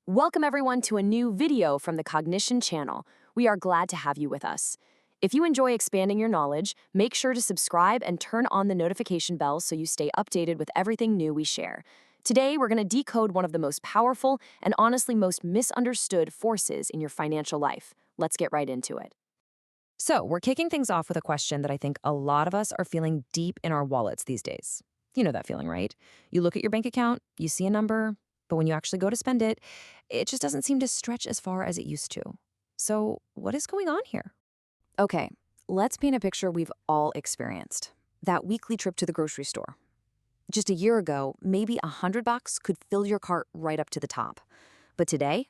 Welcome everyone to a new video from the Cognition channel. We are glad to have you with us. If you enjoy expanding your knowledge, make sure to subscribe and turn on the notification bell so you stay updated with everything new we share. Today, we're going to decode one of the most powerful and honestly most misunderstood forces in your financial life. Let's get right into it. So, we're kicking things off with a question that I think a lot of us are feeling deep in our wallets these days. You know that feeling, right? You look at your bank account, you see a number, but when you actually go to spend it, it just doesn't seem to stretch as far as it used to. So, what is going on here? Okay, let's paint a picture we've all experienced. That weekly trip to the grocery store. Just a year ago, maybe $100 could fill your cart right up to the top. But today,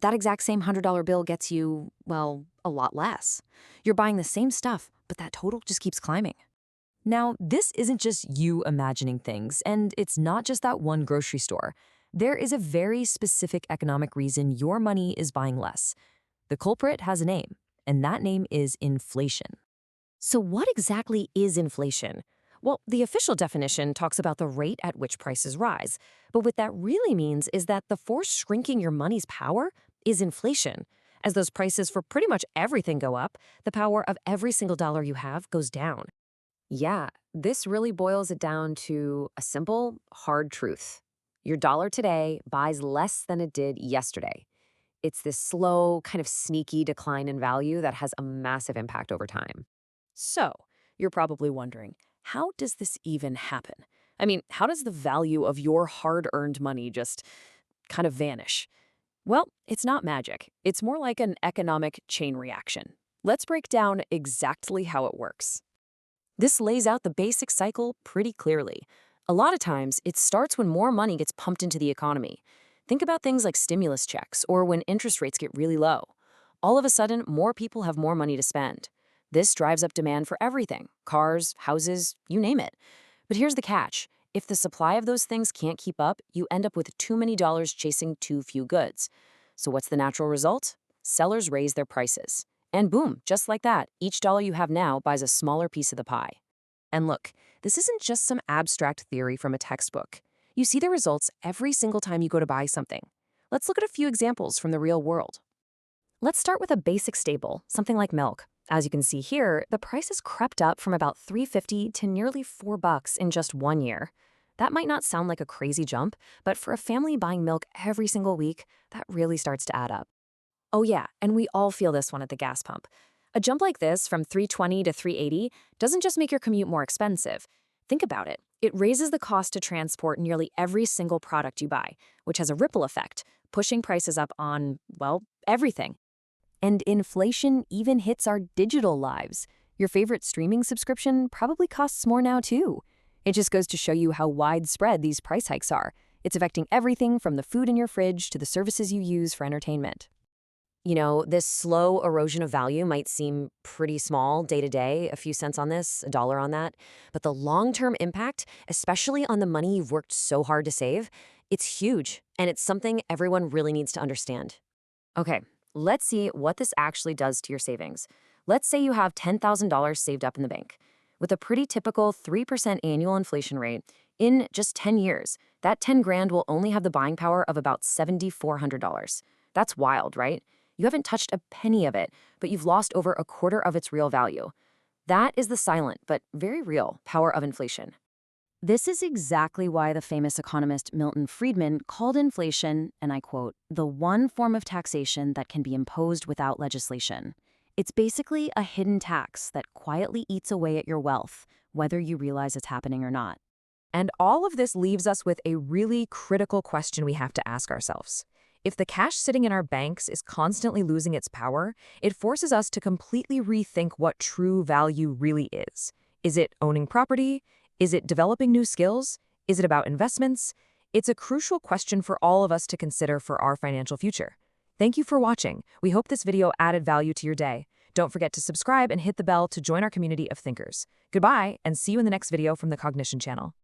that exact same $100 bill gets you, well, a lot less. You're buying the same stuff, but that total just keeps climbing. Now, this isn't just you imagining things, and it's not just that one grocery store. There is a very specific economic reason your money is buying less. The culprit has a name, and that name is inflation. So what exactly is inflation? Well, the official definition talks about the rate at which prices rise. But what that really means is that the force shrinking your money's power is inflation. As those prices for pretty much everything go up, the power of every single dollar you have goes down. Yeah, this really boils it down to a simple, hard truth. Your dollar today buys less than it did yesterday. It's this slow, kind of sneaky decline in value that has a massive impact over time. So, you're probably wondering, how does this even happen? I mean, how does the value of your hard-earned money just kind of vanish? Well, it's not magic. It's more like an economic chain reaction. Let's break down exactly how it works. This lays out the basic cycle pretty clearly. A lot of times, it starts when more money gets pumped into the economy. Think about things like stimulus checks or when interest rates get really low. All of a sudden, more people have more money to spend. This drives up demand for everything, cars, houses, you name it. But here's the catch. If the supply of those things can't keep up, you end up with too many dollars chasing too few goods. So what's the natural result? Sellers raise their prices. And boom, just like that, each dollar you have now buys a smaller piece of the pie. And look, this isn't just some abstract theory from a textbook. You see the results every single time you go to buy something. Let's look at a few examples from the real world. Let's start with a basic staple, something like milk. As you can see here, the price has crept up from about $3.50 to nearly $4 in just 1 year. That might not sound like a crazy jump, but for a family buying milk every single week, that really starts to add up. Oh yeah, and we all feel this one at the gas pump. A jump like this from $3.20 to $3.80 doesn't just make your commute more expensive. Think about it. It raises the cost to transport nearly every single product you buy, which has a ripple effect, pushing prices up on, well, everything. And inflation even hits our digital lives. Your favorite streaming subscription probably costs more now too. It just goes to show you how widespread these price hikes are. It's affecting everything from the food in your fridge to the services you use for entertainment. You know, this slow erosion of value might seem pretty small day to day, a few cents on this, a dollar on that. But the long-term impact, especially on the money you've worked so hard to save, it's huge. And it's something everyone really needs to understand. Okay, let's see what this actually does to your savings. Let's say you have $10,000 saved up in the bank. With a pretty typical 3% annual inflation rate, in just 10 years, that 10 grand will only have the buying power of about $7,400. That's wild, right? You haven't touched a penny of it, but you've lost over a quarter of its real value. That is the silent, but very real, power of inflation. This is exactly why the famous economist Milton Friedman called inflation, and I quote, "the one form of taxation that can be imposed without legislation." It's basically a hidden tax that quietly eats away at your wealth, whether you realize it's happening or not. And all of this leaves us with a really critical question we have to ask ourselves. If the cash sitting in our banks is constantly losing its power, it forces us to completely rethink what true value really is. Is it owning property? Is it developing new skills? Is it about investments? It's a crucial question for all of us to consider for our financial future. Thank you for watching. We hope this video added value to your day. Don't forget to subscribe and hit the bell to join our community of thinkers. Goodbye, and see you in the next video from the Cognition channel.